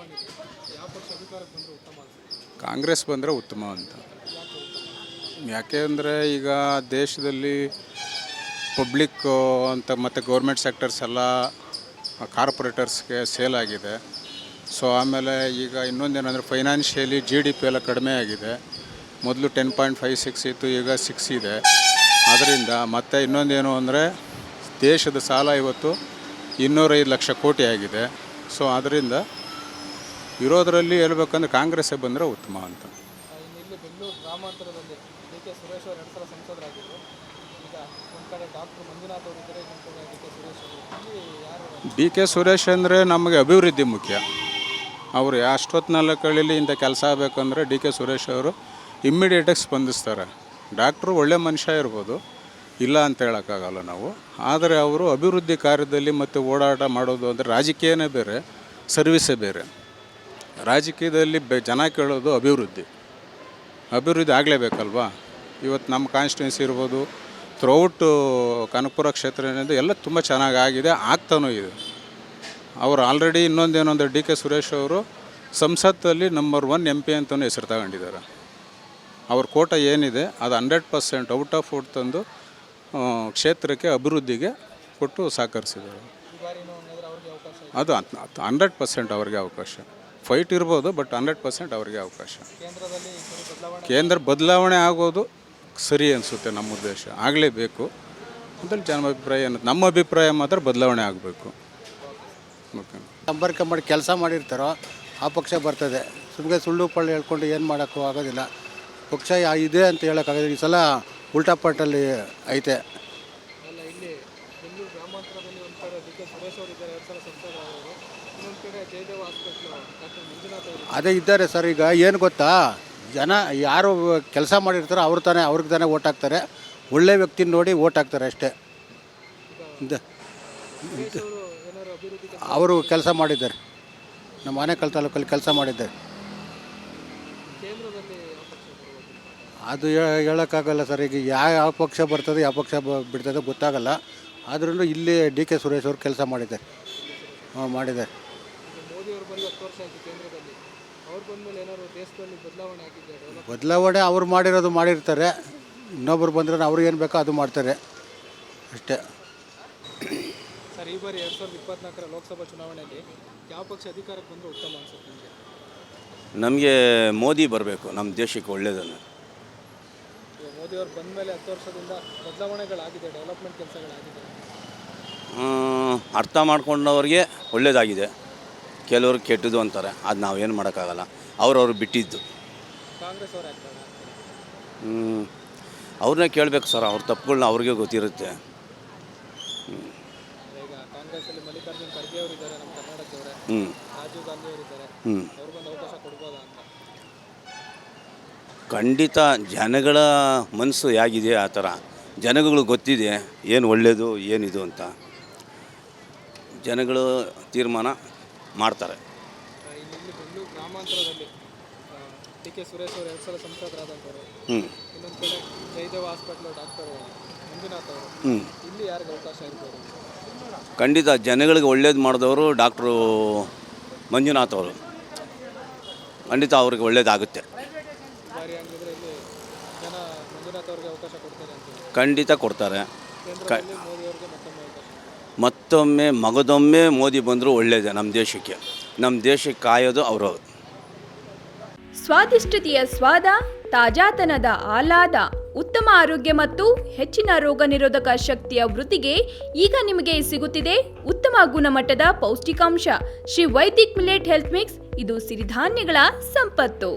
ಆಗಿದೆ, ಯಾವ ಪಕ್ಷ ಅಧಿಕಾರಕ್ಕೆ ಬಂದರೆ ಉತ್ತಮ ಅನ್ಸುತ್ತೆ? ಕಾಂಗ್ರೆಸ್ ಬಂದರೆ ಉತ್ತಮ ಅಂತ. ಯಾಕೆ ಉತ್ತಮ? ಯಾಕೆ ಅಂದರೆ ಈಗ ದೇಶದಲ್ಲಿ ಪಬ್ಲಿಕ್ ಅಂತ ಮತ್ತು ಗೌರ್ಮೆಂಟ್ ಸೆಕ್ಟರ್ಸ್ ಎಲ್ಲ ಕಾರ್ಪೊರೇಟರ್ಸ್ಗೆ ಸೇಲ್ ಆಗಿದೆ. ಸೊ ಆಮೇಲೆ ಈಗ ಇನ್ನೊಂದೇನೆಂದರೆ ಫೈನಾನ್ಷಿಯಲಿ GDP ಎಲ್ಲ ಕಡಿಮೆ ಆಗಿದೆ. ಮೊದಲು 10.56 ಇತ್ತು, ಈಗ 6 ಇದೆ. ಅದರಿಂದ ಮತ್ತು ಇನ್ನೊಂದೇನು ಅಂದರೆ ದೇಶದ ಸಾಲ ಇವತ್ತು 205 ಲಕ್ಷ ಕೋಟಿ ಆಗಿದೆ. ಸೊ ಅದರಿಂದ ಇರೋದರಲ್ಲಿ ಹೇಳ್ಬೇಕಂದ್ರೆ ಕಾಂಗ್ರೆಸ್ಸೇ ಬಂದರೆ ಉತ್ತಮ ಅಂತ. ಇಲ್ಲಿ ಬೆಂಗಳೂರು ಗ್ರಾಮಾಂತರದಲ್ಲಿ DK ಸುರೇಶ್ ಅವರು 2 ಸಲ ಸಂಸದರಾಗಿದ್ದರು. ಈಗ ಒಂದು ಕಡೆ ಡಾಕ್ಟರ್ ಮಂಜುನಾಥ್ ಅವರು ಇದ್ದಾರೆ, ಇನ್ನೊಂದು ಕಡೆ DK ಸುರೇಶ್ ಅವರು. ಇಲ್ಲಿ ಯಾರು? DK ಸುರೇಶ್ ಅಂದರೆ ನಮಗೆ ಅಭಿವೃದ್ಧಿ ಮುಖ್ಯ. ಅವರು ಅಷ್ಟೊತ್ತಿನೆಲ್ಲ ಕಳೀಲಿ ಇಂಥ ಕೆಲಸ ಆಗಬೇಕಂದ್ರೆ DK ಸುರೇಶ್ ಅವರು ಇಮ್ಮಿಡಿಯೇಟಾಗಿ ಸ್ಪಂದಿಸ್ತಾರೆ. ಡಾಕ್ಟ್ರು ಒಳ್ಳೆ ಮನುಷ್ಯ ಇರ್ಬೋದು, ಇಲ್ಲ ಅಂತ ಹೇಳೋಕ್ಕಾಗಲ್ಲ ನಾವು. ಆದರೆ ಅವರು ಅಭಿವೃದ್ಧಿ ಕಾರ್ಯದಲ್ಲಿ ಮತ್ತು ಓಡಾಟ ಮಾಡೋದು ಅಂದರೆ ರಾಜಕೀಯನೇ ಬೇರೆ, ಸರ್ವಿಸೇ ಬೇರೆ. ರಾಜಕೀಯದಲ್ಲಿ ಜನ ಕೇಳೋದು ಅಭಿವೃದ್ಧಿ ಆಗಲೇಬೇಕಲ್ವಾ. ಇವತ್ತು ನಮ್ಮ ಕಾನ್ಸ್ಟಿಟ್ಯೂನ್ಸಿ ಇರ್ಬೋದು, ಥ್ರೂಔಟ್ ಕನಕಪುರ ಕ್ಷೇತ್ರ ಏನಿದೆ ಎಲ್ಲ ತುಂಬ ಚೆನ್ನಾಗಿ ಆಗಿದೆ, ಆಗ್ತಾನೂ ಇದೆ. ಅವರು ಆಲ್ರೆಡಿ ಇನ್ನೊಂದೇನೊಂದು DK ಸುರೇಶ್ ಅವರು ಸಂಸತ್ತಲ್ಲಿ ನಂಬರ್ 1 MP ಅಂತಲೂ ಹೆಸರು ತಗೊಂಡಿದ್ದಾರೆ. ಅವ್ರ ಕೋಟ ಏನಿದೆ ಅದು 100% ಔಟ್ ಆಫ್ ಔಟ್ ತಂದು ಕ್ಷೇತ್ರಕ್ಕೆ ಅಭಿವೃದ್ಧಿಗೆ ಕೊಟ್ಟು ಸಹಕರಿಸಿದ್ದಾರೆ. ಅದು 100% ಅವ್ರಿಗೆ ಅವಕಾಶ. ಫೈಟ್ ಇರ್ಬೋದು, ಬಟ್ 100% ಅವ್ರಿಗೆ ಅವಕಾಶ. ಕೇಂದ್ರ ಬದಲಾವಣೆ ಆಗೋದು ಸರಿ ಅನಿಸುತ್ತೆ. ನಮ್ಮ ಉದ್ದೇಶ ಆಗಲೇಬೇಕು ಅಂತೇಳಿ ಜನ ಅಭಿಪ್ರಾಯ. ನಮ್ಮ ಅಭಿಪ್ರಾಯ ಮಾತ್ರ ಬದಲಾವಣೆ ಆಗಬೇಕು. ಓಕೆ, ಸಂಪರ್ಕ ಮಾಡಿ ಕೆಲಸ ಮಾಡಿರ್ತಾರೋ ಆ ಪಕ್ಷ ಬರ್ತದೆ. ಸುಮ್ಮನೆ ಸುಳ್ಳು ಪಳ್ಳು ಹೇಳ್ಕೊಂಡು ಏನು ಮಾಡೋಕ್ಕೂ ಆಗೋದಿಲ್ಲ. ಪಕ್ಷ ಇದೆ ಅಂತ ಹೇಳೋಕ್ಕಾಗೋದಿಲ್ಲ. ಈ ಸಲ ಉಲ್ಟಾಪಟ್ಟಲ್ಲಿ ಐತೆ. ಅಲ್ಲ, ಇಲ್ಲಿ ಬೆಂಗಳೂರು ಗ್ರಾಮಾಂತರದಲ್ಲಿ ಒಂದು ಕಡೆ DK ಸುರೇಶ್ ಅವರು ಇದ್ದಾರೆ, 2 ಸಲ ಸಂಸದರಾಗಿದ್ದರು. ಇನ್ನೊಂದು ಕಡೆ ಜಯದೇವ ಹಾಸ್ಪಿಟ್ಲು ಡಾಕ್ಟರ್ ಮಂಜುನಾಥ್ ಅವರು ಅದೇ ಇದ್ದಾರೆ ಸರ್. ಈಗ ಏನು ಗೊತ್ತಾ, ಜನ ಯಾರು ಕೆಲಸ ಮಾಡಿರ್ತಾರೋ ಅವ್ರಿಗೆ ತಾನೇ ಓಟ್ ಹಾಕ್ತಾರೆ. ಒಳ್ಳೆ ವ್ಯಕ್ತಿನ ನೋಡಿ ಓಟ್ ಹಾಕ್ತಾರೆ ಅಷ್ಟೇ. ಅವರು ಕೆಲಸ ಮಾಡಿದ್ದಾರೆ, ನಮ್ಮ ಆನೇಕಲ್ ತಾಲೂಕಲ್ಲಿ ಕೆಲಸ ಮಾಡಿದ್ದಾರೆ. ಅದು ಹೇಳೋಕ್ಕಾಗಲ್ಲ ಸರ್. ಈಗ ಯಾವ ಪಕ್ಷ ಬರ್ತದೆ, ಯಾವ ಪಕ್ಷ ಬಿಡ್ತದೆ ಗೊತ್ತಾಗಲ್ಲ. ಆದ್ರೂ ಇಲ್ಲಿ DK ಸುರೇಶ್ ಅವರು ಕೆಲಸ ಮಾಡಿದ್ದಾರೆ. ಮಾಡಿದ್ದಾರೆ. ಮೋದಿ ಅವರು ಬಂದು 10 ವರ್ಷ ಆಯಿತು ಕೇಂದ್ರದಲ್ಲಿ. ಅವ್ರು ಬಂದಮೇಲೆ ಏನಾದ್ರು ದೇಶದಲ್ಲಿ ಬದಲಾವಣೆ ಆಗಿದ್ದಾರೆ? ಬದಲಾವಣೆ ಅವ್ರು ಮಾಡಿರೋದು ಮಾಡಿರ್ತಾರೆ. ಇನ್ನೊಬ್ರು ಬಂದ್ರೆ ಅವ್ರು ಏನು ಬೇಕೋ ಅದು ಮಾಡ್ತಾರೆ ಅಷ್ಟೇ. ಸರ್, ಈ ಬಾರಿ 2024ರ ಲೋಕಸಭಾ ಚುನಾವಣೆಯಲ್ಲಿ ಯಾವ ಪಕ್ಷ ಅಧಿಕಾರಕ್ಕೆ ಬಂದರೆ ಉತ್ತಮ ಅನ್ಸುತ್ತೆ ನಿಮಗೆ? ನಮಗೆ ಮೋದಿ ಬರಬೇಕು, ನಮ್ಮ ದೇಶಕ್ಕೆ ಒಳ್ಳೆಯದನ್ನು. ಮೋದಿ ಅವರು ಬಂದ ಮೇಲೆ 10 ವರ್ಷದಿಂದ ಬದಲಾವಣೆಗಳಾಗಿದೆ, ಡೆವಲಪ್ಮೆಂಟ್ ಕೆಲಸಗಳಾಗಿದೆ. ಅರ್ಥ ಮಾಡ್ಕೊಂಡವ್ರಿಗೆ ಒಳ್ಳೆಯದಾಗಿದೆ, ಕೆಲವರು ಕೆಟ್ಟದ್ದು ಅಂತಾರೆ. ಅದು ನಾವೇನು ಮಾಡೋಕ್ಕಾಗಲ್ಲ, ಅವ್ರವ್ರು ಬಿಟ್ಟಿದ್ದು. ಕಾಂಗ್ರೆಸ್ ಅವರು ಯಾಕೆ ಬೇಡ? ಅವ್ರನ್ನೇ ಕೇಳಬೇಕು ಸರ್, ಅವ್ರ ತಪ್ಪುಗಳನ್ನ ಅವ್ರಿಗೆ ಗೊತ್ತಿರುತ್ತೆ. ಈಗ ಕಾಂಗ್ರೆಸ್ಸಲ್ಲಿ ಮಲ್ಲಿಕಾರ್ಜುನ್ ಖರ್ಗೆ ಅವರು ಇದ್ದಾರೆ, ನಮ್ಮ ಕರ್ನಾಟಕದವರೇ. ರಾಜೀವ್ ಗಾಂಧಿ ಅವರು ಇದ್ದಾರೆ, ಅವ್ರಿಗೊಂದು ಅವಕಾಶ ಕೊಡ್ಬೋದಾ ಅಂತ? ಖಂಡಿತ. ಜನಗಳ ಮನಸ್ಸು ಹೇಗಿದೆ ಆ ಥರ ಜನಗಳು ಗೊತ್ತಿದೆ, ಏನು ಒಳ್ಳೆಯದು ಏನಿದು ಅಂತ. ಜನಗಳು ತೀರ್ಮಾನ ಮಾಡ್ತಾರೆ. ಇಲ್ಲಿ ಬೆಂಗಳೂರು ಗ್ರಾಮಾಂತರದಲ್ಲಿ DK ಸುರೇಶ್ ಅವರು 2 ಸಲ ಸಂಸದರಾದಂಥವ್ರು. ಇನ್ನೊಂದು ಕಡೆ ಜಯದೇವ ಹಾಸ್ಪಿಟ್ಲು ಡಾಕ್ಟರ್ ಮಂಜುನಾಥ್ ಅವರು. ಇಲ್ಲಿ ಯಾರಿಗೆ ಅವಕಾಶ ಇರ್ಬೋದು? ಖಂಡಿತ ಜನಗಳಿಗೆ ಒಳ್ಳೇದು ಮಾಡಿದವರು ಡಾಕ್ಟ್ರು ಮಂಜುನಾಥ್ ಅವರು. ಖಂಡಿತ ಅವ್ರಿಗೆ ಒಳ್ಳೇದಾಗುತ್ತೆ. ಬಾರಿ ಹಂಗಿದ್ರೆ ಇಲ್ಲಿ ಜನ ಮಂಜುನಾಥ್ ಅವ್ರಿಗೆ ಅವಕಾಶ ಕೊಡ್ತಾರೆ ಅಂತ? ಖಂಡಿತ ಕೊಡ್ತಾರೆ. ಕೇಂದ್ರದಲ್ಲಿ ಮೋದಿ ಅವರಿಗೆ ಮತ್ತೊಮ್ಮೆ ಅವಕಾಶ. ಮಗದೊಮ್ಮೆ ಮೋದಿ ಬಂದರೂ ಒಳ್ಳೆಯದೇ ನಮ್ಮ ದೇಶಕ್ಕೆ. ನಮ್ಮ ದೇಶಕ್ಕೆ ಕಾಯೋದು ಅವರು. ಸ್ವಾದಿಷ್ಟತೆಯ ಸ್ವಾದ, ತಾಜಾತನದ ಆಹ್ಲಾದ, ಉತ್ತಮ ಆರೋಗ್ಯ ಮತ್ತು ಹೆಚ್ಚಿನ ರೋಗ ನಿರೋಧಕ ಶಕ್ತಿಯ ವೃದ್ಧಿಗೆ ಈಗ ನಿಮಗೆ ಸಿಗುತ್ತಿದೆ ಉತ್ತಮ ಗುಣಮಟ್ಟದ ಪೌಷ್ಟಿಕಾಂಶ. Shri Vaidik millet health mix. ಇದು ಸಿರಿಧಾನ್ಯಗಳ ಸಂಪತ್ತು.